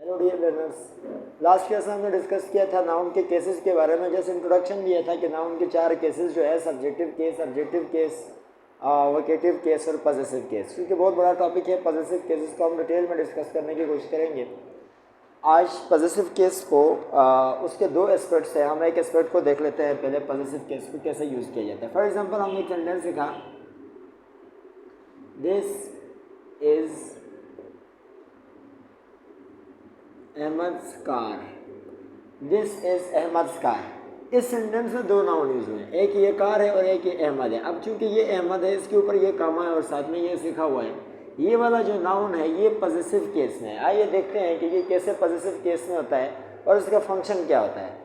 Hello dear learners, last class में हमने discuss किया था नाउन के केसेस के बारे में। जैसे इंट्रोडक्शन दिया था कि नाउन के 4 केसेस जो है subjective case, objective case, vocative case और पॉसेसिव केस। क्योंकि बहुत बड़ा टॉपिक है पॉसेसिव केसेस को हम डिटेल में डिस्कस करने की कोशिश करेंगे। आज पॉसेसिव केस को उसके 2 एस्पेक्ट्स हैं। हम एक एस्पेक्ट को देख लेते हैं पहले, पॉसेसिव केस को कैसे यूज़ किया जाता है। फॉर एग्जाम्पल हमने एक सेंटेंस लिखा, this is Ahmad's car, this is Ahmad's car. इस सेंटेंस में 2 नाउन यूज हुए हैं, एक ये कार है और एक ये अहमद है। अब चूंकि ये अहमद है, इसके ऊपर ये कामा है और साथ में ये लिखा हुआ है, ये वाला जो नाउन है ये पॉसेसिव केस में है। आइए देखते हैं कि ये कैसे पॉसेसिव केस में होता है और इसका फंक्शन क्या होता है।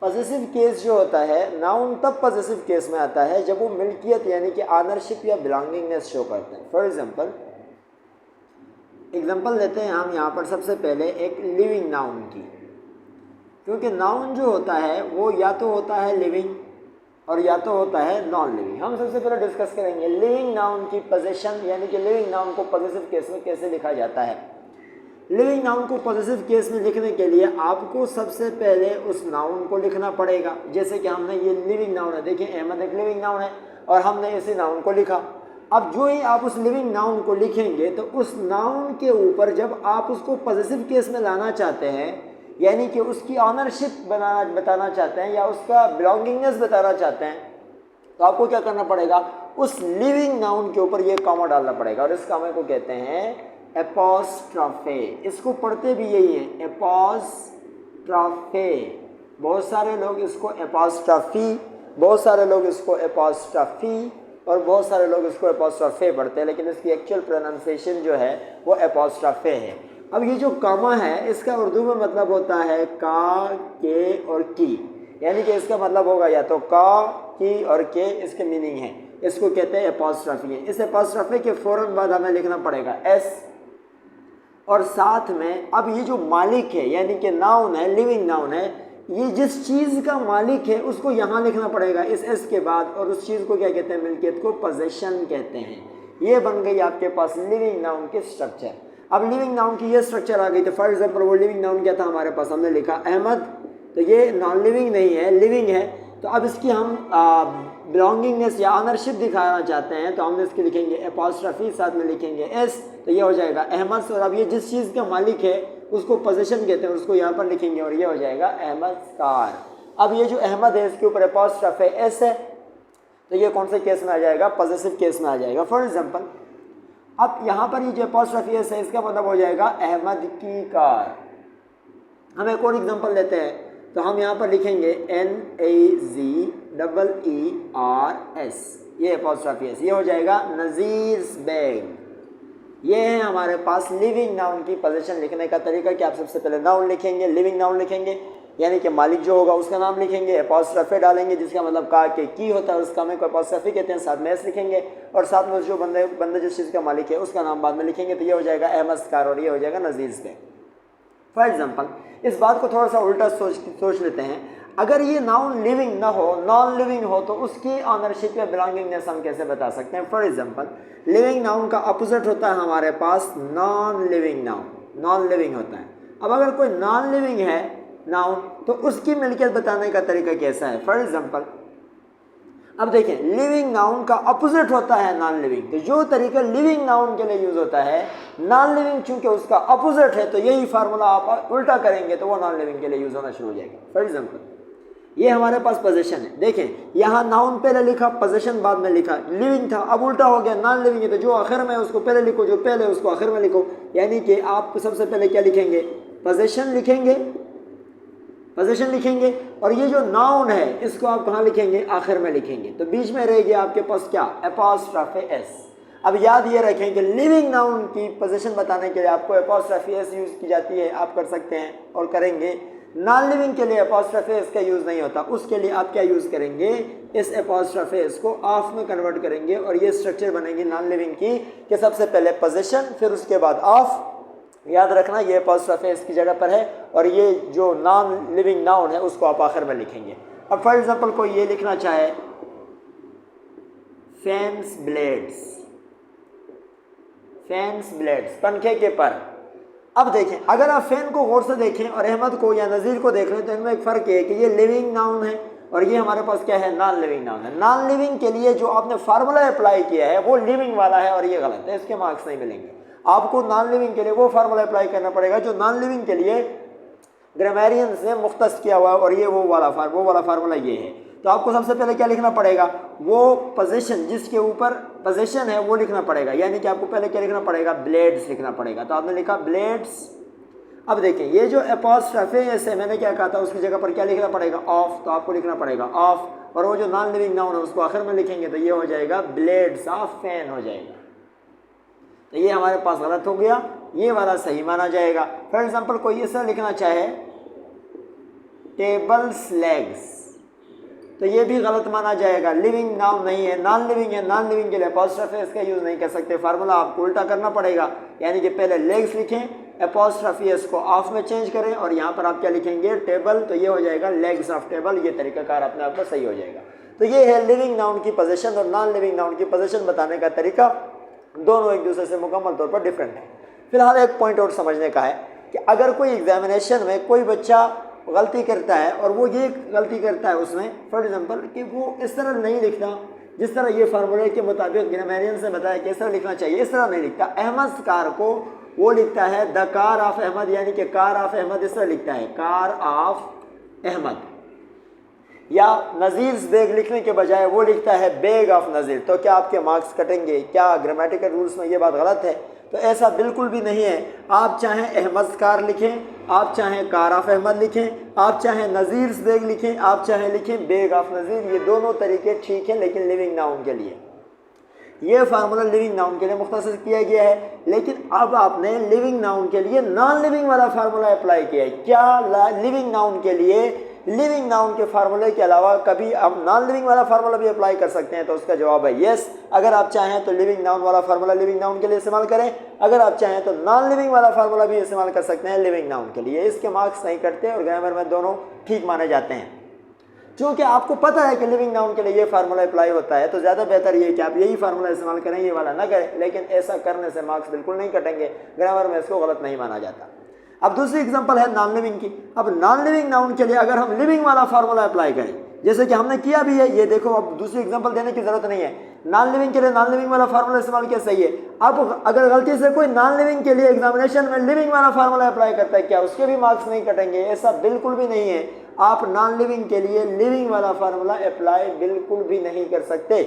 पॉसेसिव केस जो होता है, नाउन तब पॉसेसिव केस में आता है जब वो मिल्कियत यानी कि ऑनरशिप या बिलोंगिंगनेस शो करता है। फॉर एग्जाम्पल लेते हैं हम यहाँ पर सबसे पहले एक लिविंग नाउन की, क्योंकि नाउन जो होता है वो या तो होता है लिविंग और या तो होता है नॉन लिविंग। हम सबसे पहले डिस्कस करेंगे लिविंग नाउन की पोजीशन, यानी कि लिविंग नाउन को पॉसेसिव केस में कैसे लिखा जाता है। लिविंग नाउन को पॉसेसिव केस में लिखने के लिए आपको सबसे पहले उस नाउन को लिखना पड़ेगा। जैसे कि हमने ये लिविंग नाउन है, देखिए अहमद एक लिविंग नाउन है और हमने इसी नाउन को लिखा। अब जो ही आप उस लिविंग नाउन को लिखेंगे तो उस नाउन के ऊपर जब आप उसको पॉसेसिव केस में लाना चाहते हैं, यानी कि उसकी ऑनरशिप बताना चाहते हैं या उसका बिलोंगिंगनेस बताना चाहते हैं, तो आपको क्या करना पड़ेगा, उस लिविंग नाउन के ऊपर ये कॉमा डालना पड़ेगा। और इस कॉमा को कहते हैं एपोस्ट्रोफे। इसको पढ़ते भी यही है, एपोस्ट्रोफे। बहुत सारे लोग इसको एपोस्ट्रोफी, बहुत सारे लोग इसको एपोस्ट्रोफी और बहुत सारे लोग इसको एपोस्ट्रोफे पढ़ते हैं, लेकिन इसकी एक्चुअल प्रोनाउंसिएशन जो है वो एपोस्ट्रोफे है। अब ये जो कामा है इसका उर्दू में मतलब होता है का, के और की, यानी कि इसका मतलब होगा या तो का, की और के, इसके मीनिंग है। इसको कहते हैं एपोस्ट्रोफी। इस एपोस्ट्रोफे के फ़ौरन बाद हमें लिखना पड़ेगा एस, और साथ में अब ये जो मालिक है यानी कि नाउन है, लिविंग नाउन है, ये जिस चीज़ का मालिक है उसको यहाँ लिखना पड़ेगा इस एस के बाद। और उस चीज़ को क्या कहते हैं, मिल्कियत को पोजेशन कहते हैं। ये बन गई आपके पास लिविंग नाउन की स्ट्रक्चर। अब लिविंग नाउन की ये स्ट्रक्चर आ गई, तो फॉर एग्जांपल वो लिविंग नाउन क्या था हमारे पास, हमने लिखा अहमद, तो ये नॉन लिविंग नहीं है, लिविंग है। तो अब इसकी हम बिलोंगिंगनेस या ऑनरशिप दिखाना चाहते हैं, तो हम इसके लिखेंगे एपोस्ट्रोफी, साथ में लिखेंगे एस, तो ये हो जाएगा अहमद। और अब ये जिस चीज़ का मालिक है उसको पोजीशन कहते हैं, उसको यहाँ पर लिखेंगे और ये हो जाएगा अहमद कार। अब ये जो अहमद है इसके ऊपर एपोस्ट्रोफी एस है, तो ये कौन से केस में आ जाएगा, पॉसेसिव केस में आ जाएगा। फॉर एग्जांपल अब यहाँ पर ये जो एपोस्ट्रोफी एस है इसका मतलब हो जाएगा अहमद की कार। हम एक और एग्जांपल लेते हैं, तो हम यहाँ पर लिखेंगे NAZEERS, ये एपोस्ट्रोफी एस, ये हो जाएगा नज़ीर्स बैग। ये है हमारे पास लिविंग नाउन की पोजीशन लिखने का तरीका कि आप सबसे पहले नाउन लिखेंगे, लिविंग नाउन लिखेंगे, यानी कि मालिक जो होगा उसका नाम लिखेंगे, एपोस्ट्रोफी डालेंगे जिसका मतलब का के की होता है, उसका में को एपोस्ट्रोफी कहते हैं, साथ में एस लिखेंगे और साथ में जो बंदे जिस चीज़ का मालिक है उसका नाम बाद में लिखेंगे, तो ये हो जाएगा अहमद कार और ये हो जाएगा नज़ीर्स बैग। फॉर एग्जाम्पल इस बात को थोड़ा सा उल्टा सोच लेते हैं, अगर ये नाउन लिविंग ना हो, नॉन लिविंग हो, तो उसकी ऑनरशिप या बिलोंगिंगनेस हम कैसे बता सकते हैं। फॉर एग्जांपल लिविंग नाउन का अपोजिट होता है हमारे पास non living noun, non living होता है। अब अगर कोई नॉन लिविंग है नाउन, तो उसकी मिल्कियत बताने का तरीका कैसा है। फॉर एग्जांपल अब देखें, लिविंग नाउन का अपोजिट होता है नॉन लिविंग, तो जो तरीका लिविंग नाउन के लिए यूज होता है, नॉन लिविंग चूंकि उसका अपोजिट है, तो यही फार्मूला आप उल्टा करेंगे तो वो नॉन लिविंग के लिए यूज होना शुरू हो जाएगा। फॉर एग्जांपल ये हमारे पास पोजीशन है, देखें यहाँ नाउन पहले लिखा, पोजीशन बाद में लिखा, लिविंग था, अब उल्टा हो गया, नॉन लिविंग है, तो जो आखिर में उसको पहले लिखो, जो पहले उसको आखिर में लिखो। यानी कि आप सबसे पहले क्या लिखेंगे, पोजीशन लिखेंगे, पोजीशन लिखेंगे, और ये जो नाउन है इसको आप कहाँ लिखेंगे, आखिर में लिखेंगे, तो बीच में रहेगी आपके पास क्या, एपोस्ट्रोफी एस। अब याद ये रखें कि लिविंग नाउन की पोजीशन बताने के लिए आपको एपोस्ट्रोफी एस यूज़ की जाती है, आप कर सकते हैं और करेंगे। नॉन लिविंग के लिए एपोस्ट्रोफी एस का यूज़ नहीं होता, उसके लिए आप क्या यूज़ करेंगे, इस एपोस्ट्रोफी एस को ऑफ में कन्वर्ट करेंगे और ये स्ट्रक्चर बनेगी नॉन लिविंग की, कि सबसे पहले पोजीशन फिर उसके बाद ऑफ। याद रखना ये एपोस्ट्रोफी इसकी जगह पर है, और ये जो नॉन लिविंग नाउन है उसको आप आखिर में लिखेंगे। अब फॉर एग्जांपल कोई ये लिखना चाहे फैंस ब्लेड्स, फैंस ब्लेड्स, पंखे के पर, अब देखें, अगर आप फैन को गौर से देखें और अहमद को या नज़ीर को देख लें तो इनमें एक फ़र्क है कि ये लिविंग नाउन है और ये हमारे पास क्या है, नॉन लिविंग नाउन है। नॉन लिविंग के लिए जो आपने फार्मूला अप्लाई किया है वो लिविंग वाला है और ये गलत है, इसके मार्क्स नहीं मिलेंगे। आपको नॉन लिविंग के लिए वो फार्मूला अप्लाई करना पड़ेगा जो नॉन लिविंग के लिए ग्रामेरियंस ने मुख्तस किया हुआ है और ये वो वाला फार्मूला ये है। तो आपको सबसे पहले क्या लिखना पड़ेगा, वो पोजीशन जिसके ऊपर पोजीशन है वो लिखना पड़ेगा, यानी कि आपको पहले क्या लिखना पड़ेगा, ब्लेड्स लिखना पड़ेगा। तो आपने लिखा ब्लेड्स। अब देखें ये जो अपॉस्ट्रोफी है से मैंने क्या कहा था उसकी जगह पर क्या लिखना पड़ेगा, ऑफ। तो आपको लिखना पड़ेगा ऑफ, और वो जो नॉन लिविंग नाउन है उसको आखिर में लिखेंगे तो ये हो जाएगा ब्लेड्स ऑफ फैन हो जाएगा। तो ये हमारे पास गलत हो गया, ये वाला सही माना जाएगा। फॉर एग्जाम्पल कोई इस तरह लिखना चाहे टेबल्स लेग्स, तो ये भी गलत माना जाएगा, लिविंग नाउन नहीं है, नॉन लिविंग है। नॉन लिविंग के लिए अपॉस्ट्रोफी इसका यूज़ नहीं कर सकते, फार्मूला आपको उल्टा करना पड़ेगा, यानी कि पहले लेग्स लिखें, अपॉस्ट्रोफी इसको ऑफ में चेंज करें और यहाँ पर आप क्या लिखेंगे, टेबल। तो ये हो जाएगा लेग्स ऑफ टेबल। ये तरीकाकार अपने आप में सही हो जाएगा। तो ये है लिविंग नाउन की पोजीशन और नॉन लिविंग नाउन की पोजीशन बताने का तरीका, दोनों एक दूसरे से मुकम्मल तौर पर डिफरेंट है। फिलहाल एक पॉइंट और समझने का है कि अगर कोई एग्जामिनेशन में कोई बच्चा गलती करता है और वो ये गलती करता है उसमें, फॉर एग्जांपल कि वो इस तरह नहीं लिखता जिस तरह ये फार्मूले के मुताबिक ग्रामेरियन से बताया कि इस तरह लिखना चाहिए, इस तरह नहीं लिखता। अहमद कार को वो लिखता है द कार ऑफ अहमद, यानी कि कार ऑफ अहमद इस तरह लिखता है, कार ऑफ अहमद। या नज़ीर बैग लिखने के बजाय वो लिखता है बैग ऑफ नज़ीर। तो क्या आपके मार्क्स कटेंगे? क्या ग्रामेटिकल रूल्स में ये बात गलत है? तो ऐसा बिल्कुल भी नहीं है। आप चाहें अहमद कार लिखें, आप चाहें कार ऑफ अहमद लिखें, आप चाहें नज़ीर बैग लिखें, आप चाहें लिखें बैग ऑफ नज़ीर, ये दोनों तरीके ठीक हैं, लेकिन लिविंग नाउन के लिए ये फार्मूला लिविंग नाउन के लिए मुख्तसर किया गया है। लेकिन अब आपने लिविंग नाउन के लिए नॉन लिविंग वाला फार्मूला अप्लाई किया है। क्या लिविंग नाउन के लिए लिविंग नाउन के फार्मूले के अलावा कभी आप नॉन लिविंग वाला फार्मूला भी अप्लाई कर सकते हैं? तो उसका जवाब है यस। अगर आप चाहें तो लिविंग नाउन वाला फार्मूला लिविंग नाउन के लिए इस्तेमाल करें, अगर आप चाहें तो नॉन लिविंग वाला फार्मूला भी इस्तेमाल कर सकते हैं लिविंग नाउन के लिए। इसके मार्क्स नहीं कटते और ग्रामर में दोनों ठीक माने जाते हैं। क्योंकि आपको पता है कि लिविंग नाउन के लिए ये फार्मूला अप्लाई होता है, तो ज़्यादा बेहतर ये है कि आप यही फार्मूला इस्तेमाल करें, ये वाला ना करें। लेकिन ऐसा करने से मार्क्स बिल्कुल नहीं कटेंगे, ग्रामर में इसको गलत नहीं माना जाता। अब दूसरी एग्जांपल है नॉन लिविंग की। अब नॉन लिविंग नाउन के लिए अगर हम लिविंग वाला फार्मूला अप्लाई करें, जैसे कि हमने किया भी है, ये देखो, अब दूसरी एग्जांपल देने की जरूरत नहीं है। नॉन लिविंग के लिए नॉन लिविंग वाला फार्मूला इस्तेमाल किया, सही है। अब अगर गलती से कोई नॉन लिविंग के लिए एग्जामिनेशन में लिविंग वाला फार्मूला अप्लाई करता है, क्या उसके भी मार्क्स नहीं कटेंगे? ऐसा बिल्कुल भी नहीं है। आप नॉन लिविंग के लिए लिविंग वाला फार्मूला अप्लाई बिल्कुल भी नहीं कर सकते।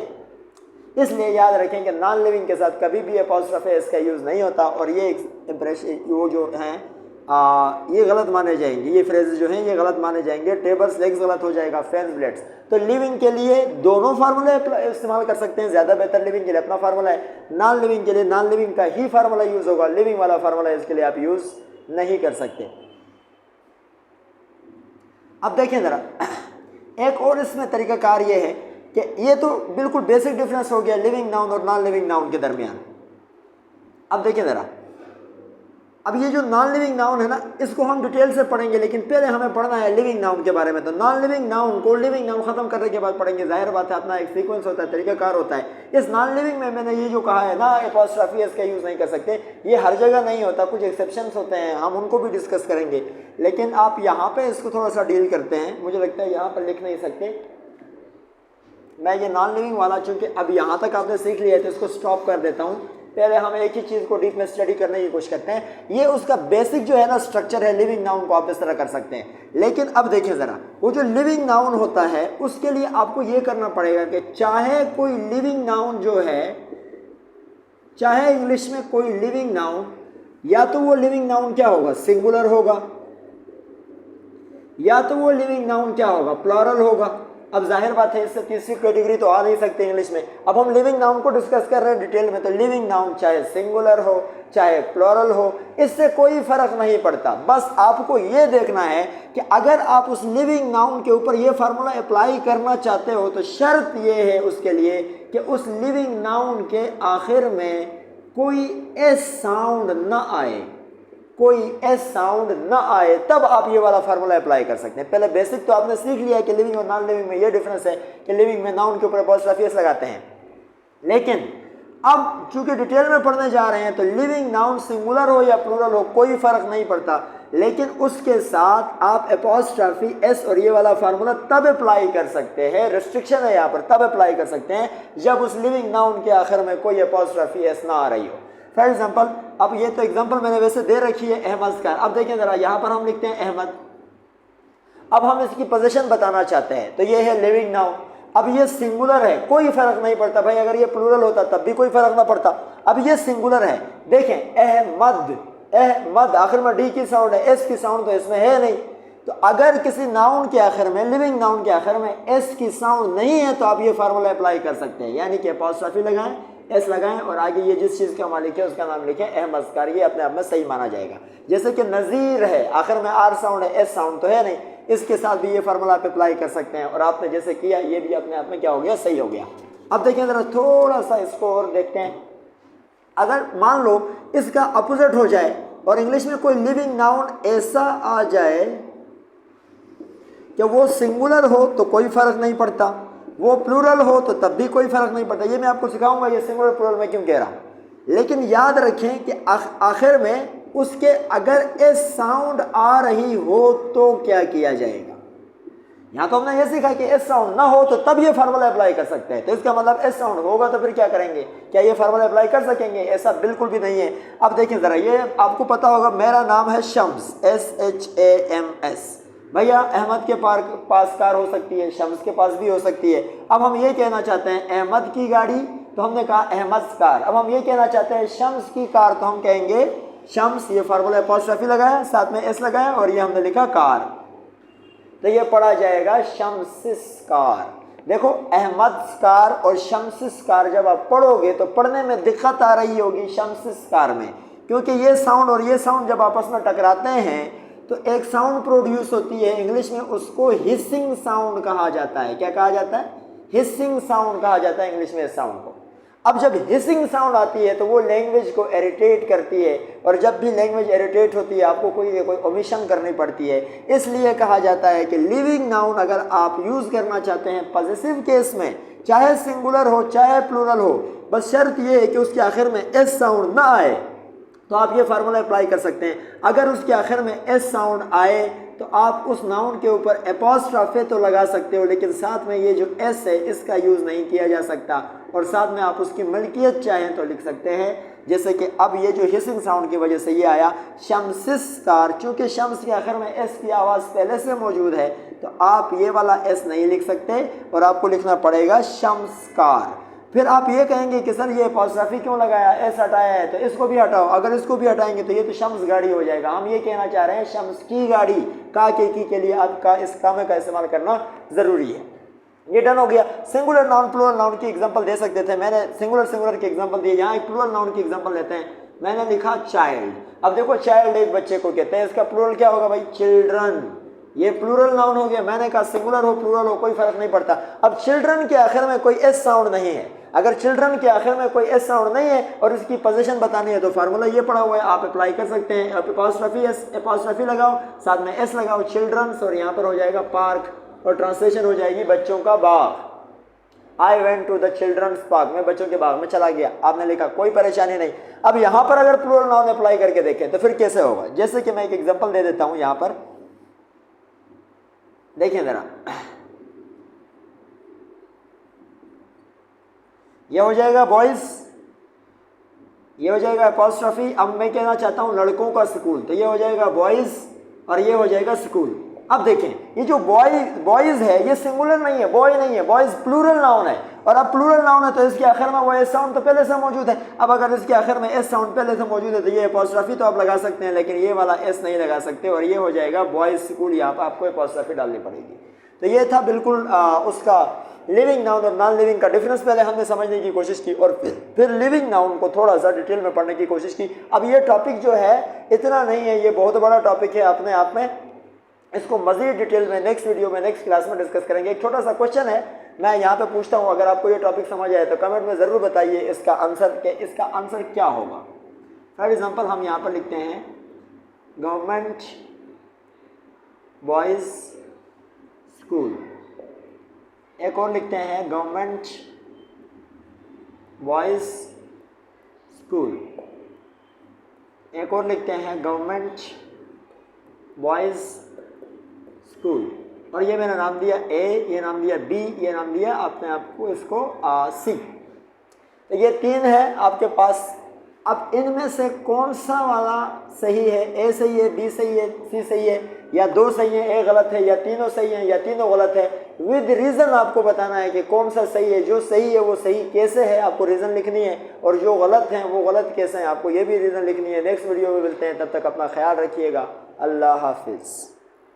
इसलिए याद रखें कि नॉन लिविंग के साथ कभी भी अपॉस्ट्रोफी एस का यूज़ नहीं होता और ये इंप्रेशन वो जो हैं ये गलत माने जाएंगे, ये फ्रेजेस जो हैं ये गलत माने जाएंगे। टेबल्स लेग्स गलत हो जाएगा, फैंस ब्लेड्स। तो लिविंग के लिए दोनों फार्मूले इस्तेमाल कर सकते हैं, ज़्यादा बेहतर लिविंग के लिए अपना फार्मूला है। नॉन लिविंग के लिए नॉन लिविंग का ही फार्मूला यूज़ होगा, लिविंग वाला फार्मूला इसके लिए आप यूज़ नहीं कर सकते। अब देखें ज़रा, एक और इसमें तरीकाकार ये है कि ये तो बिल्कुल बेसिक डिफरेंस हो गया लिविंग नाउन और नॉन लिविंग नाउन के दरमियान। अब देखें ज़रा, अब ये जो नॉन लिविंग नाउन है ना, इसको हम डिटेल से पढ़ेंगे, लेकिन पहले हमें पढ़ना है लिविंग नाउन के बारे में। तो नॉन लिविंग नाउन को लिविंग नाउन ख़त्म करने के बाद पढ़ेंगे। जाहिर बात है, अपना एक सीक्वेंस होता है, तरीकाकार होता है। इस नॉन लिविंग में मैंने ये जो कहा है ना, अपॉस्ट्रोफी एस का यूज़ नहीं कर सकते, ये हर जगह नहीं होता, कुछ एक्सेप्शंस होते हैं, हम उनको भी डिस्कस करेंगे। लेकिन आप यहाँ पर इसको थोड़ा सा डील करते हैं। मुझे लगता है यहाँ पर लिख नहीं सकते, मैं ये नॉन लिविंग वाला चूँकि अब यहाँ तक आपने सीख लिया है तो इसको स्टॉप कर देता हूँ। पहले हम एक ही चीज़ को डीप में स्टडी करने की कोशिश करते हैं। ये उसका बेसिक जो है ना स्ट्रक्चर है, लिविंग नाउन को आप इस तरह कर सकते हैं। लेकिन अब देखें ज़रा, वो जो लिविंग नाउन होता है उसके लिए आपको ये करना पड़ेगा कि चाहे कोई लिविंग नाउन जो है, चाहे इंग्लिश में कोई लिविंग नाउन, या तो वो लिविंग नाउन क्या होगा, सिंगुलर होगा, या तो वो लिविंग नाउन क्या होगा, प्लूरल होगा। अब जाहिर बात है, इससे तीसरी कैटेगरी तो आ नहीं सकती इंग्लिश में। अब हम लिविंग नाउन को डिस्कस कर रहे हैं डिटेल में, तो लिविंग नाउन चाहे सिंगुलर हो चाहे प्लूरल हो, इससे कोई फर्क नहीं पड़ता। बस आपको ये देखना है कि अगर आप उस लिविंग नाउन के ऊपर ये फार्मूला अप्लाई करना चाहते हो तो शर्त ये है उसके लिए कि उस लिविंग नाउन के आखिर में कोई एस साउंड ना आए, कोई एस साउंड ना आए, तब आप ये वाला फार्मूला अप्लाई कर सकते हैं। पहले बेसिक तो आपने सीख लिया है कि लिविंग और नॉन लिविंग में ये डिफरेंस है कि लिविंग में नाउन के ऊपर अपॉस्ट्रोफी एस लगाते हैं, लेकिन अब चूंकि डिटेल में पढ़ने जा रहे हैं तो लिविंग नाउन सिंगुलर हो या प्लूरल हो कोई फर्क नहीं पड़ता, लेकिन उसके साथ आप एपॉस्ट्रॉफी एस और ये वाला फार्मूला तब अप्लाई कर सकते हैं, रिस्ट्रिक्शन है यहाँ पर, तब अप्लाई कर सकते हैं जब उस लिविंग नाउन के आखिर में कोई एपॉस्ट्रॉफी एस ना आ रही हो। फॉर एग्जाम्पल, अब ये तो एग्जाम्पल मैंने वैसे दे रखी है अहमद का। अब देखें जरा, यहाँ पर हम लिखते हैं अहमद, अब हम इसकी पोजीशन बताना चाहते हैं तो ये है लिविंग नाउन। अब ये सिंगुलर है, कोई फर्क नहीं पड़ता भाई, अगर ये प्लूरल होता तब भी कोई फर्क ना पड़ता। अब ये सिंगुलर है, देखें अहमद, अहमद आखिर में डी की साउंड है, एस की साउंड तो इसमें है नहीं। तो अगर किसी नाउन के आखिर में, लिविंग नाउन के आखिर में एस की साउंड नहीं है तो आप ये फार्मूला अप्लाई कर सकते हैं, यानी कि अपॉस्ट्रॉफी लगाएं, एस लगाएं और आगे ये जिस चीज़ का मालिक है उसका नाम लिखें अहमद। ये अपने आप में सही माना जाएगा। जैसे कि नज़ीर है, आखिर में आर साउंड है, एस साउंड तो है नहीं, इसके साथ भी ये फार्मूला आप अप्लाई कर सकते हैं और आपने जैसे किया ये भी अपने आप में क्या हो गया, सही हो गया। अब देखिए जरा थोड़ा सा इसको और देखते हैं। अगर मान लो इसका अपोजिट हो जाए और इंग्लिश में कोई लिविंग नाउन ऐसा आ जाए कि वो सिंगुलर हो तो कोई फर्क नहीं पड़ता, वो प्लूरल हो तो तब भी कोई फर्क नहीं पड़ता। ये मैं आपको सिखाऊंगा ये सिंगुलर प्लूरल में क्यों कह रहा हूँ, लेकिन याद रखें कि आखिर में उसके अगर एस साउंड आ रही हो तो क्या किया जाएगा। यहाँ तो हमने ये सीखा कि एस साउंड ना हो तो तब ये फार्मूला अप्लाई कर सकते हैं, तो इसका मतलब एस साउंड होगा तो फिर क्या करेंगे, क्या ये फार्मूला अप्लाई कर सकेंगे? ऐसा बिल्कुल भी नहीं है। अब देखें ज़रा, ये आपको पता होगा मेरा नाम है शम्स, SHAMS। भैया अहमद के पास कार हो सकती है, शम्स के पास भी हो सकती है। अब हम ये कहना चाहते हैं अहमद की गाड़ी तो हमने कहा अहमद कार। अब हम ये कहना चाहते हैं शम्स की कार तो हम कहेंगे शम्स, ये फार्मूला अपॉस्ट्रॉफी लगाया, साथ में एस लगाया और ये हमने लिखा कार, तो ये पढ़ा जाएगा शम्सिस कार। देखो अहमद कार और शम्सिस कार जब आप पढ़ोगे तो पढ़ने में दिक्कत आ रही होगी शम्सिस कार में, क्योंकि ये साउंड और ये साउंड जब आपस में टकराते हैं तो एक साउंड प्रोड्यूस होती है, इंग्लिश में उसको हिसिंग साउंड कहा जाता है। क्या कहा जाता है? हिसिंग साउंड कहा जाता है इंग्लिश में इस साउंड को। अब जब हिसिंग साउंड आती है तो वो लैंग्वेज को इरिटेट करती है, और जब भी लैंग्वेज इरिटेट होती है आपको कोई ओमिशन करनी पड़ती है। इसलिए कहा जाता है कि लिविंग नाउन अगर आप यूज़ करना चाहते हैं पॉजिटिव केस में, चाहे सिंगुलर हो चाहे प्लूरल हो, बस शर्त ये है कि उसके आखिर में एस साउंड ना आए, तो आप ये फार्मूला अप्लाई कर सकते हैं। अगर उसके आखिर में एस साउंड आए तो आप उस नाउन के ऊपर अपॉस्ट्रॉफी तो लगा सकते हो, लेकिन साथ में ये जो एस है इसका यूज़ नहीं किया जा सकता, और साथ में आप उसकी मलकियत चाहें तो लिख सकते हैं। जैसे कि अब ये जो हिसिंग साउंड की वजह से ये आया शम्सिस कार, चूँकि शम्स के आखिर में एस की आवाज़ पहले से मौजूद है तो आप ये वाला एस नहीं लिख सकते और आपको लिखना पड़ेगा शम्स कार। फिर आप ये कहेंगे कि सर ये अपॉस्ट्रॉफी क्यों लगाया, एस हटाया है तो इसको भी हटाओ। अगर इसको भी हटाएंगे तो ये तो शम्स गाड़ी हो जाएगा। हम ये कहना चाह रहे हैं शम्स की गाड़ी, का के लिए आपका इस कामे का इस्तेमाल करना ज़रूरी है। ये डन हो गया। सिंगुलर नाउन प्लूरल नाउन की एग्जांपल दे सकते थे, मैंने सिंगुलर की एग्जांपल दी। यहाँ एक प्लूरल नाउन की एग्जांपल लेते हैं, मैंने लिखा चाइल्ड। अब देखो चाइल्ड एक बच्चे को कहते हैं, इसका प्लूरल क्या होगा भाई? चिल्ड्रन। ये प्लूरल नाउन हो गया। मैंने कहा सिंगुलर हो प्लूरल हो कोई फर्क नहीं पड़ता। अब चिल्ड्रन के आखिर में कोई एस साउंड नहीं है, अगर चिल्ड्रन के आखिर में कोई एस साउंड नहीं है और इसकी पोजीशन बतानी है तो फार्मूला ये पड़ा हुआ है, आप अप्लाई कर सकते हैं। अपॉस्ट्रॉफी लगाओ, साथ में एस लगाओ, चिल्ड्रंस, और यहाँ पर हो जाएगा पार्क, और ट्रांसलेशन हो जाएगी बच्चों का बाग। I went to the children's park, मैं बच्चों के बाग में चला गया। आपने लिखा, कोई परेशानी नहीं। अब यहाँ पर अगर प्लूरल नाउन अप्लाई करके देखें तो फिर कैसे होगा? जैसे कि मैं एक एग्जांपल दे देता हूँ, यहाँ पर देखिए जरा, ये हो जाएगा बॉयज, ये हो जाएगा अपॉस्ट्रॉफी। अब मैं कहना चाहता हूँ लड़कों का स्कूल, तो ये हो जाएगा बॉयज और ये हो जाएगा स्कूल। अब देखें ये जो बॉयज है ये सिंगुलर नहीं है, बॉय नहीं है, बॉयज प्लूरल नाउन है, और अब प्लूरल नाउन है तो इसके आखिर में वो एस साउंड तो पहले से मौजूद है। अब अगर इसके आखिर में एस साउंड पहले से मौजूद है तो ये अपॉस्ट्रॉफी तो आप लगा सकते हैं, लेकिन ये वाला एस नहीं लगा सकते, और ये हो जाएगा बॉयज स्कूल। यहाँ पर आपको अपॉस्ट्रॉफी डालनी पड़ेगी। तो ये था बिल्कुल उसका लिविंग नाउन और नॉन लिविंग का डिफरेंस पहले हमने समझने की कोशिश की, और फिर लिविंग नाउन को थोड़ा सा डिटेल में पढ़ने की कोशिश की। अब ये टॉपिक जो है इतना नहीं है, ये बहुत बड़ा टॉपिक है अपने आप में, इसको मज़ीद डिटेल में नेक्स्ट वीडियो में नेक्स्ट क्लास में डिस्कस करेंगे। एक छोटा सा क्वेश्चन है, मैं यहाँ पे पूछता हूँ, अगर आपको ये टॉपिक समझ आए तो कमेंट में ज़रूर बताइए इसका आंसर क्या होगा। फॉर एग्जांपल हम यहाँ पर लिखते हैं गवर्नमेंट बॉयज़ स्कूल, एक और लिखते हैं गवर्नमेंट बॉयज़ स्कूल। एक और लिखते हैं गवर्नमेंट बॉयज़ स्कूल। और ये मैंने नाम दिया ए, ये नाम दिया बी, ये नाम दिया आपने आपको इसको सी। तो ये 3 है आपके पास। अब इनमें से कौन सा वाला सही है? ए सही है, बी सही है, सी सही है, या 2 सही है, ए गलत है, या तीनों सही है, या तीनों गलत है। विद रीज़न आपको बताना है कि कौन सा सही है। जो सही है वो सही कैसे है आपको रीज़न लिखनी है, और जो गलत है वो गलत कैसे हैं आपको ये भी रीज़न लिखनी है। नेक्स्ट वीडियो में मिलते हैं, तब तक अपना ख्याल रखिएगा। अल्लाह हाफिज़।